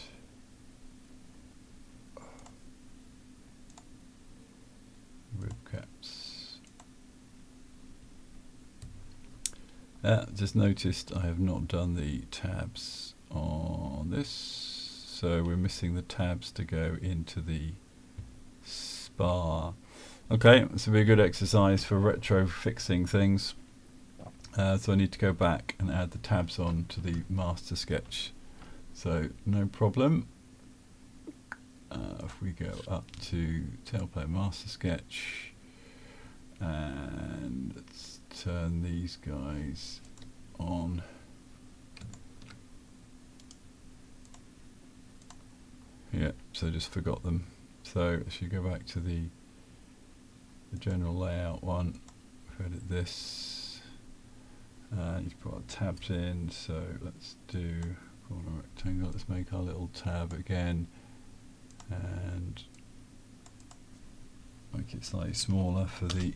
rib caps. Just noticed I have not done the tabs on this, so we're missing the tabs to go into the spar. Okay, this will be a good exercise for retro fixing things. So I need to go back and add the tabs on to the master sketch. So no problem. If we go up to Tailplane Master Sketch, and let's turn these guys on. Yeah, so just forgot them. So if you go back to the general layout one, edit this, and you put our tabs in. So let's do corner rectangle. Let's make our little tab again, and make it slightly smaller for the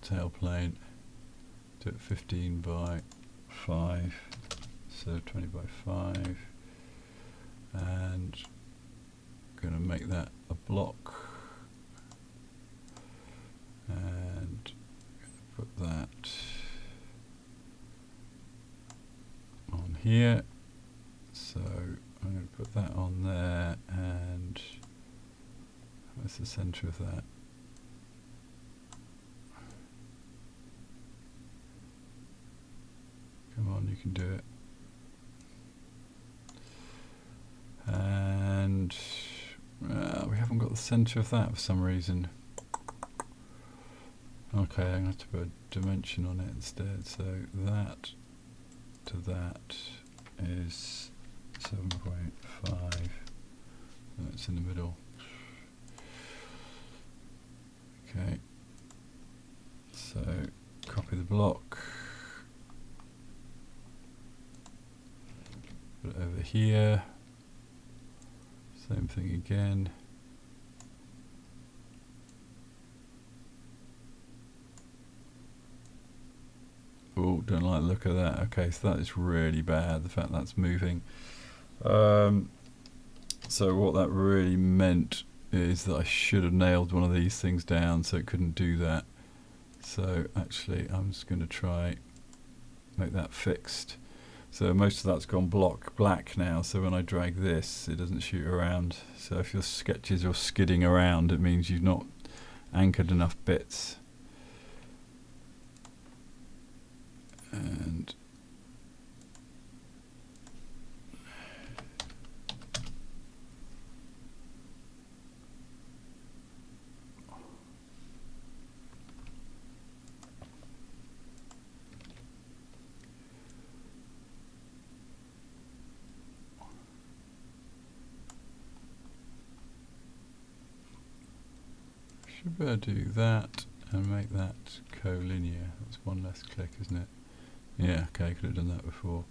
tailplane. Do it 15 by 5, so 20 by 5, and I'm going to make that a block, and put that on here. So I'm going to put that on there, and where's the center of that? Come on, you can do it. And we haven't got the center of that for some reason. Okay, I'm going to have to put a dimension on it instead. So that to that is 7.5. That's in the middle. Okay. So copy the block. Put it over here. Same thing again. Oh, don't like the look of that. Okay, so that is really bad, the fact that's moving. So what that really meant is that I should have nailed one of these things down so it couldn't do that. So actually I'm just going to try make that fixed. So most of that's gone black now, so when I drag this it doesn't shoot around. So if your sketches are skidding around, it means you've not anchored enough bits. And Should be able to do that and make that collinear. That's one less click, isn't it? Yeah, okay, could have done that before.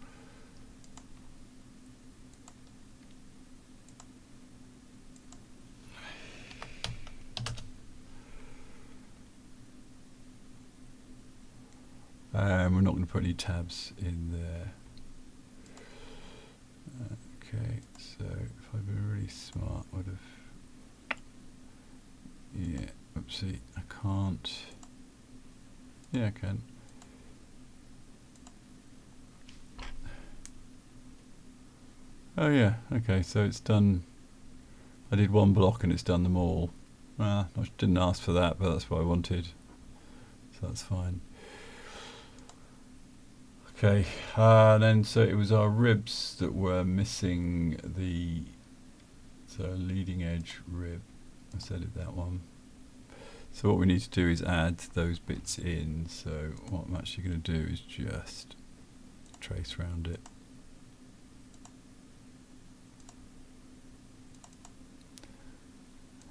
We're not going to put any tabs in there. Okay, so if I'd been really smart, I would have. Yeah, oopsie, I can't. Yeah, I can. Oh yeah, okay, so it's done. I did one block and it's done them all. Well, I didn't ask for that, but that's what I wanted. So that's fine. Okay, then so it was our ribs that were missing the leading edge rib. I said it, that one. So what we need to do is add those bits in. So what I'm actually going to do is just trace around it.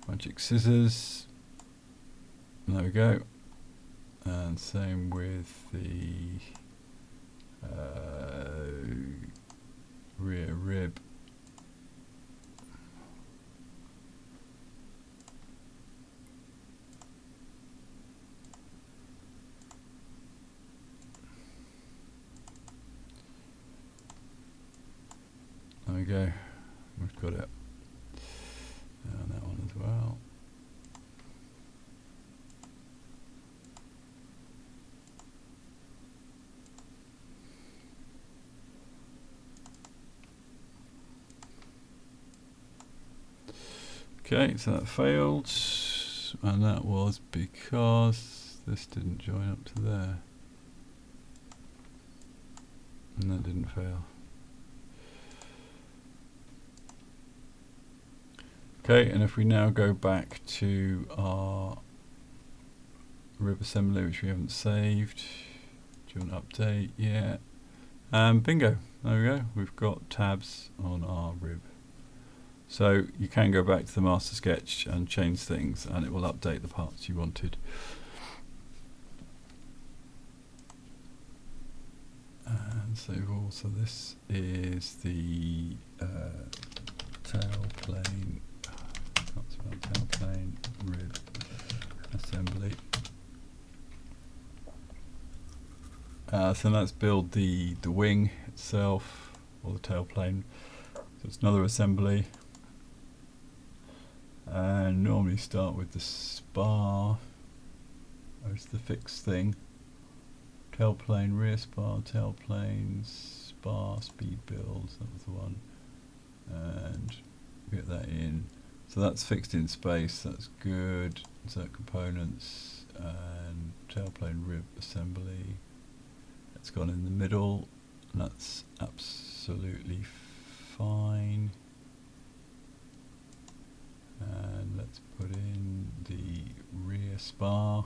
Magic scissors. There we go. And same with the rear rib. There we go. We've got it. And that one as well. Okay, so that failed, and that was because this didn't join up to there, and that didn't fail. Okay, and if we now go back to our rib assembly, which we haven't saved, do you want to update? Yeah, and bingo, there we go, we've got tabs on our rib. So you can go back to the master sketch and change things, and it will update the parts you wanted. And save all. So this is the tailplane. Can't spell tailplane rib assembly. So let's build the wing itself, or the tailplane. So it's another assembly. And normally start with the spar as the fixed thing. Tailplane, rear spar, tailplane, spar, speed builds, that was the one. And get that in. So that's fixed in space, that's good. Insert components and tailplane rib assembly. It's gone in the middle, and that's absolutely fine. And let's put in the rear spar,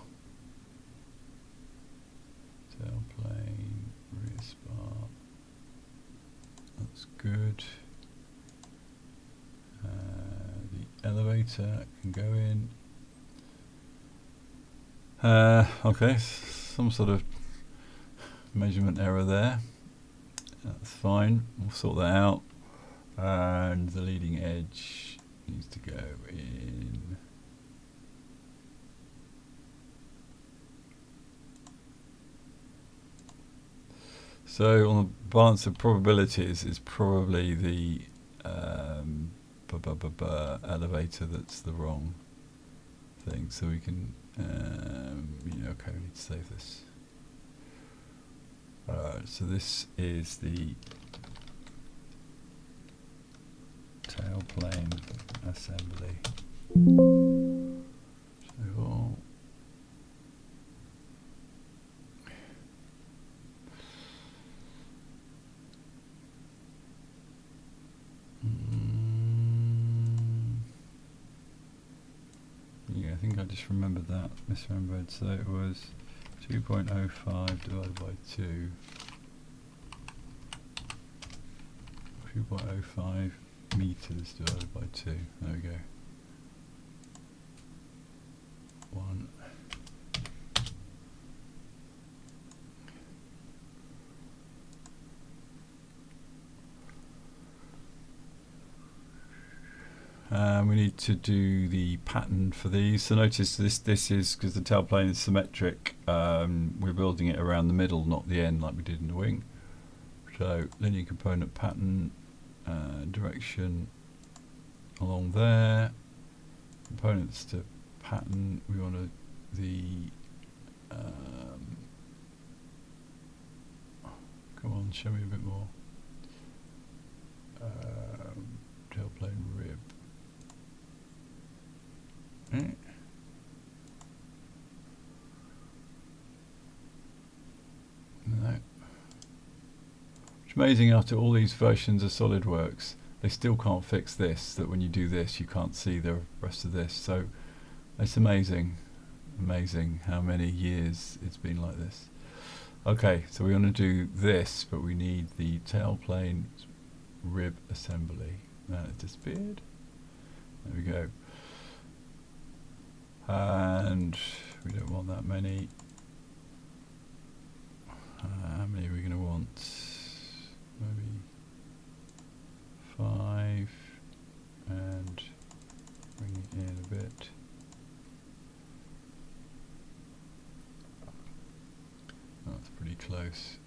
tailplane, rear spar, that's good. The elevator can go in. Okay, some sort of measurement error there, that's fine, we'll sort that out. And the leading edge needs to go in. So on the balance of probabilities is probably the elevator that's the wrong thing. So we can, okay, we need to save this. So this is the tailplane assembly. Save all. Yeah, I think I just remembered that, misremembered. So it was 2.05 divided by 2. 2.05 meters divided by 2. There we go. one. We need to do the pattern for these. So notice this is, because the tailplane is symmetric, we're building it around the middle, not the end like we did in the wing. So linear component pattern, direction along there, components to pattern, we want to come on, show me a bit more. Tailplane rib. No. It's amazing, after all these versions of SolidWorks, they still can't fix this, that when you do this you can't see the rest of this. So it's amazing how many years it's been like this. Okay, so we want to do this, but we need the tailplane rib assembly. Now it disappeared. There we go. And we don't want that many. How many are we going to want? Maybe 5, and bring it in a bit. That's pretty close.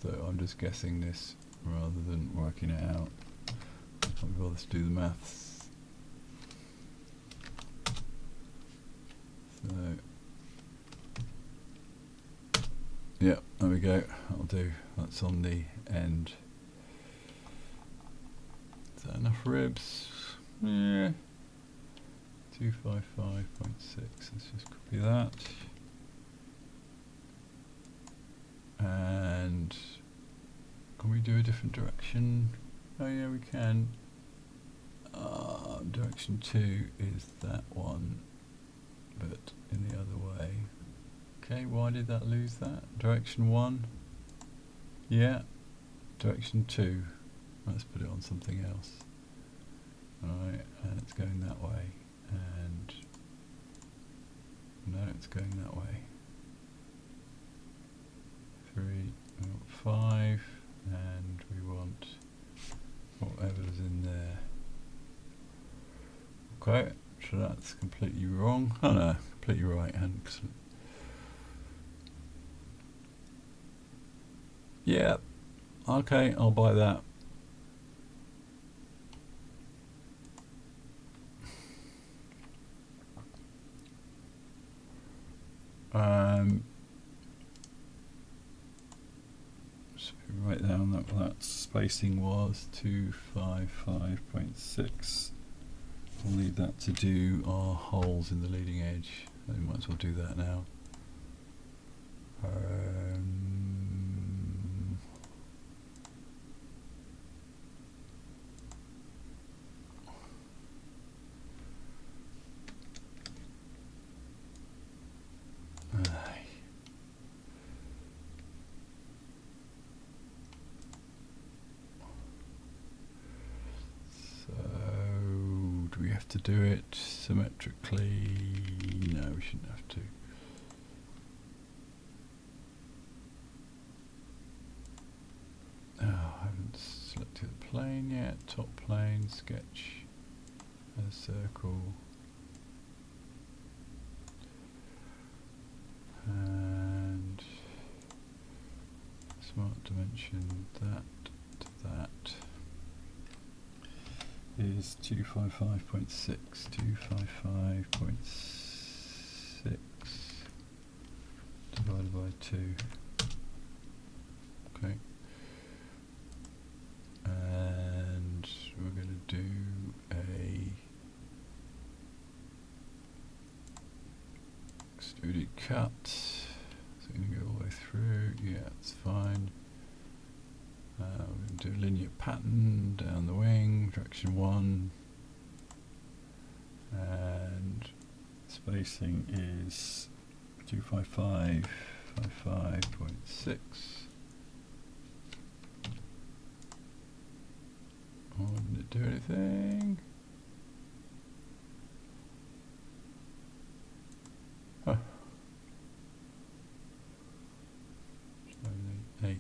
So I'm just guessing this rather than working it out. Can't be bothered to do the maths. So, yeah, there we go. That'll do. That's on the end. Is that enough ribs? Yeah. 255.6. Let's just copy that. And can we do a different direction? Oh yeah, we can. Direction 2 is that one, but in the other way. Okay, why did that lose that? Direction 1? Yeah. Direction 2. Let's put it on something else. Alright, and it's going that way. And no, it's going that way. 3, we want 5, and we want whatever's in there. Okay, so that's completely wrong. Oh no, completely right. Excellent. Yeah, okay, I'll buy that. So write down that spacing was 255.6. We'll need that to do our holes in the leading edge. We might as well do that now. We have to do it symmetrically. No, we shouldn't have to. Oh, I haven't selected the plane yet. Top plane, sketch, a circle, and smart dimension that to that. Is 255.6, 255.6 divided by 2. Okay. And we're going to do a extruded cut. So we're going to go all the way through. Yeah, it's fine. We're going to do a linear pattern down the wing, direction 1, and spacing is 255, 55.6. Oh, didn't it do anything? Huh. 8.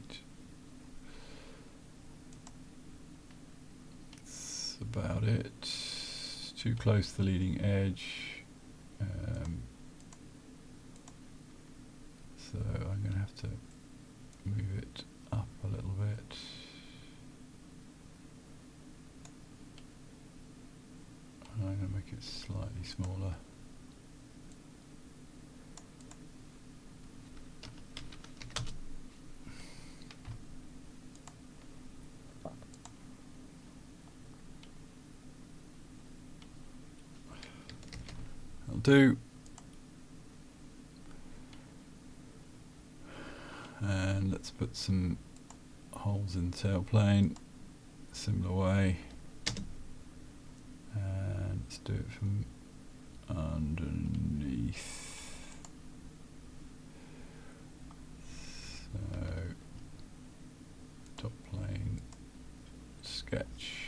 That's about it. It's too close to the leading edge. So I'm going to have to move it up a little bit. I'm going to make it slightly smaller. That'll do. And let's put some holes in the tailplane, similar way. And let's do it from underneath. So, top plane, sketch.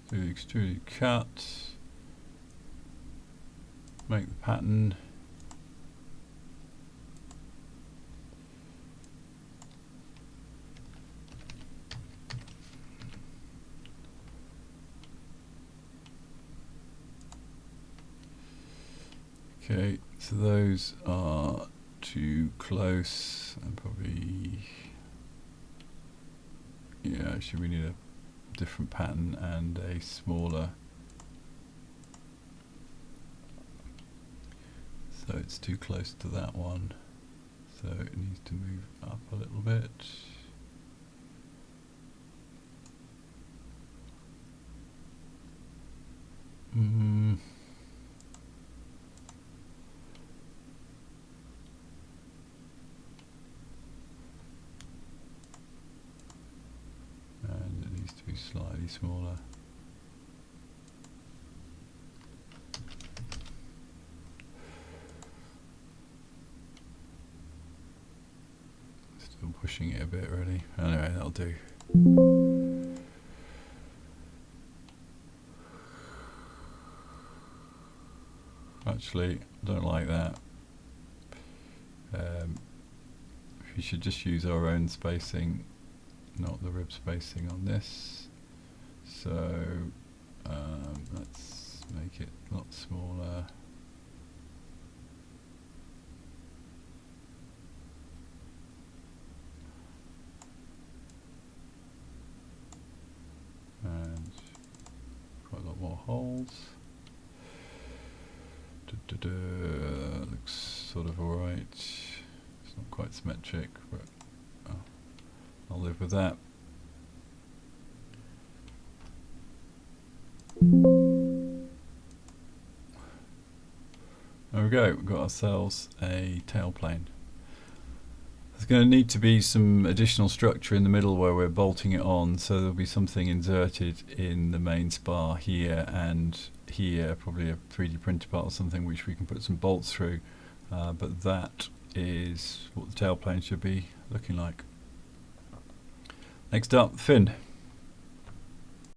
Do the extruded cut, make the pattern, okay, so those are too close and probably, yeah, actually we need a different pattern and a smaller, so it's too close to that one, so it needs to move up a little bit. And it needs to be slightly smaller. Still pushing it a bit really. Anyway, that'll do. Actually, I don't like that. We should just use our own spacing, not the rib spacing on this. So let's make it a lot smaller. And quite a lot more holes. Looks sort of alright. It's not quite symmetric, but I'll live with that. There we go, we've got ourselves a tailplane. There's going to need to be some additional structure in the middle where we're bolting it on, so there'll be something inserted in the main spar here and here, probably a 3D printer part or something which we can put some bolts through, but that is what the tailplane should be looking like. Next up, fin.